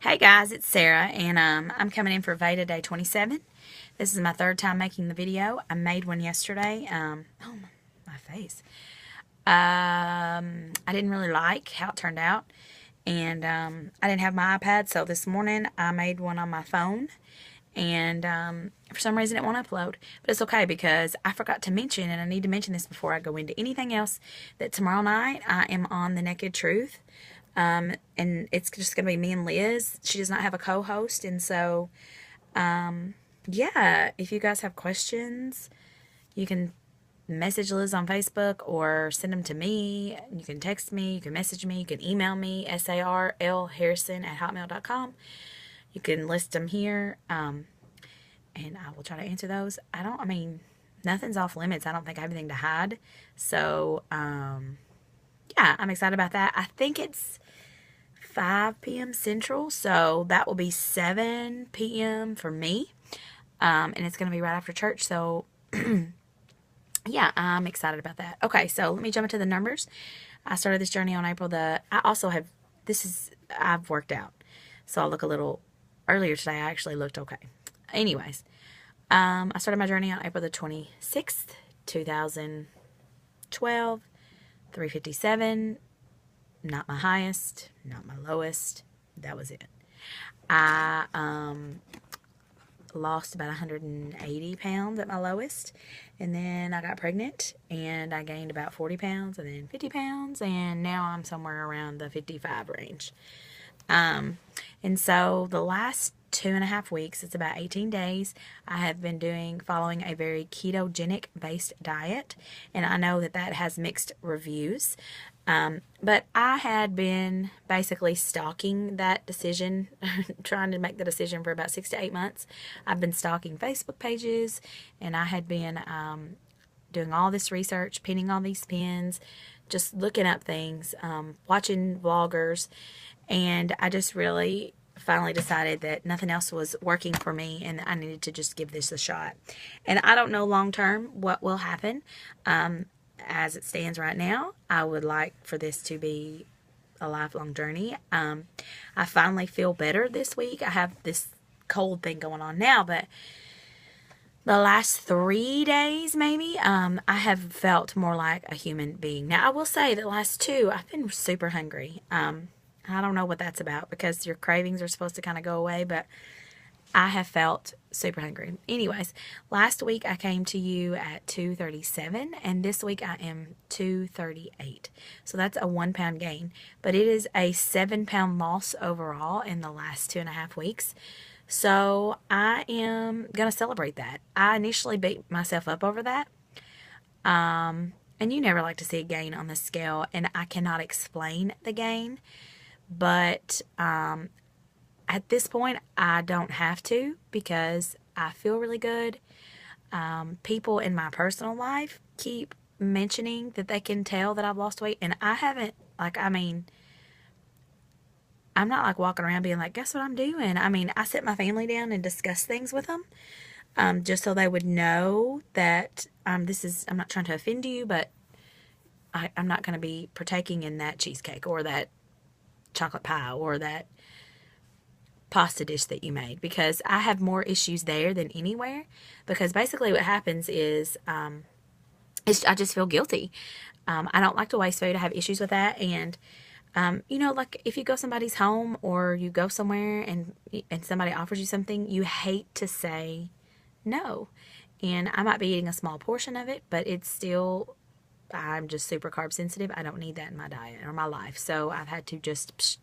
Hey guys, it's Sarah, and I'm coming in for Veda Day 27. This is my third time making the video. I made one yesterday. Oh, my face. I didn't really like how it turned out, and I didn't have my iPad, so this morning I made one on my phone, and for some reason it won't upload. But it's okay because I forgot to mention, and I need to mention this before I go into anything else, that tomorrow night I am on The Naked Truth. And it's just going to be me and Liz. She does not have a co-host. And so, yeah, if you guys have questions, you can message Liz on Facebook or send them to me. You can text me. You can message me. You can email me, sarlharrison@hotmail.com. You can list them here, and I will try to answer those. I mean, nothing's off limits. I don't think I have anything to hide. So, yeah, I'm excited about that. I think it's 5 p.m. Central, so that will be 7 p.m. for me, and it's going to be right after church, so yeah, I'm excited about that. Okay, so let me jump into the numbers. I started this journey on I've worked out, so I'll look a little earlier today. I actually looked okay. Anyways, I started my journey on April the 26th, 2012, 357. Not my highest, not my lowest. That was it. I lost about 180 pounds at my lowest, and then I got pregnant and I gained about 40 pounds and then 50 pounds, and now I'm somewhere around the 55 range. And so the last 2.5 weeks, it's about 18 days, I have been following a very ketogenic based diet, and I know that has mixed reviews. But I had been basically stalking that decision, trying to make the decision for about 6 to 8 months. I've been stalking Facebook pages, and I had been doing all this research, pinning all these pins, just looking up things, watching vloggers, and I just really finally decided that nothing else was working for me and I needed to just give this a shot. And I don't know long term what will happen. As it stands right now, I would like for this to be a lifelong journey. I finally feel better this week. I have this cold thing going on now, but the last 3 days maybe, I have felt more like a human being. Now, I will say the last 2, I've been super hungry. I don't know what that's about because your cravings are supposed to kind of go away, but I have felt super hungry. Anyways, last week I came to you at 237, and this week I am 238. So that's a 1 pound gain, but it is a 7 pound loss overall in the last 2.5 weeks. So I am going to celebrate that. I initially beat myself up over that. And you never like to see a gain on the scale, and I cannot explain the gain, but at this point, I don't have to because I feel really good. People in my personal life keep mentioning that they can tell that I've lost weight, and I haven't, I'm not like walking around being like, guess what I'm doing? I mean, I sit my family down and discuss things with them, just so they would know that I'm not trying to offend you, but I'm not going to be partaking in that cheesecake or that chocolate pie or that pasta dish that you made, because I have more issues there than anywhere, because basically what happens is I just feel guilty. I don't like to waste food. I have issues with that, and like if you go somebody's home or you go somewhere and somebody offers you something, you hate to say no, and I might be eating a small portion of it, but it's still, I'm just super carb sensitive. I don't need that in my diet or my life. So I've had to just,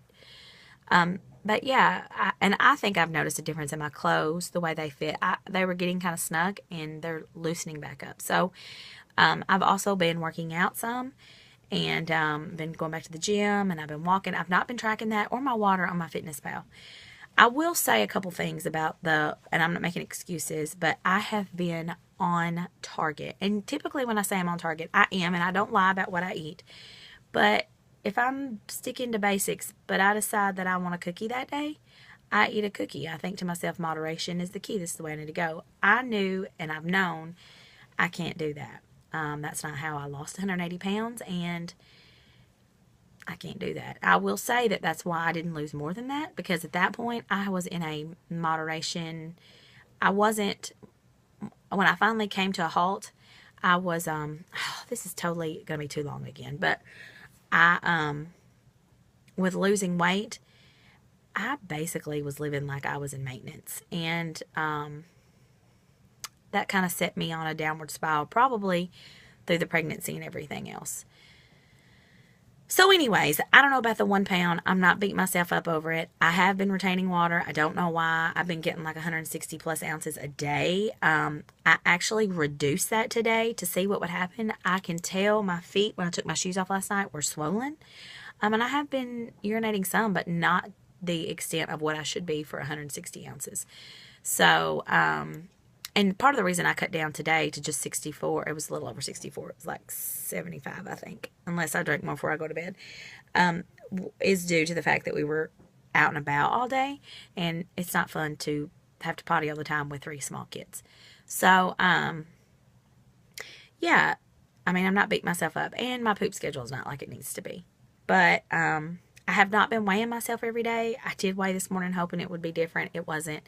but yeah, I think I've noticed a difference in my clothes, the way they fit. They were getting kind of snug and they're loosening back up. So, I've also been working out some and, been going back to the gym, and I've been walking. I've not been tracking that or my water on my MyFitnessPal. I will say a couple things about and I'm not making excuses, but I have been on target. And typically when I say I'm on target, I am, and I don't lie about what I eat. But if I'm sticking to basics, but I decide that I want a cookie that day, I eat a cookie. I think to myself, moderation is the key. This is the way I need to go. I knew, and I've known, I can't do that. That's not how I lost 180 pounds, and I can't do that. I will say that that's why I didn't lose more than that, because at that point I was in a moderation. I wasn't, when I finally came to a halt, I was, this is totally going to be too long again, but I, with losing weight, I basically was living like I was in maintenance. And, that kind of set me on a downward spiral, probably through the pregnancy and everything else. So anyways, I don't know about the 1 pound. I'm not beating myself up over it. I have been retaining water. I don't know why. I've been getting like 160 plus ounces a day. I actually reduced that today to see what would happen. I can tell my feet, when I took my shoes off last night, were swollen. And I have been urinating some, but not the extent of what I should be for 160 ounces. So, and part of the reason I cut down today to just 64, it was a little over 64, it was like 75, I think, unless I drink more before I go to bed, is due to the fact that we were out and about all day, and it's not fun to have to potty all the time with 3 small kids. So, yeah, I mean, I'm not beating myself up, and my poop schedule is not like it needs to be. But, I have not been weighing myself every day. I did weigh this morning hoping it would be different. It wasn't.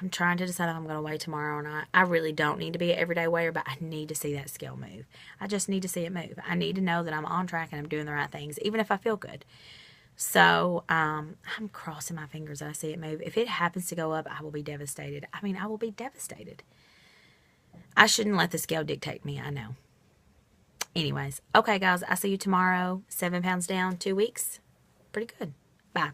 I'm trying to decide if I'm going to weigh tomorrow or not. I really don't need to be an everyday weigher, but I need to see that scale move. I just need to see it move. I need to know that I'm on track and I'm doing the right things, even if I feel good. So, I'm crossing my fingers that I see it move. If it happens to go up, I will be devastated. I mean, I will be devastated. I shouldn't let the scale dictate me, I know. Anyways, okay, guys, I'll see you tomorrow. 7 pounds down, 2 weeks. Pretty good. Bye.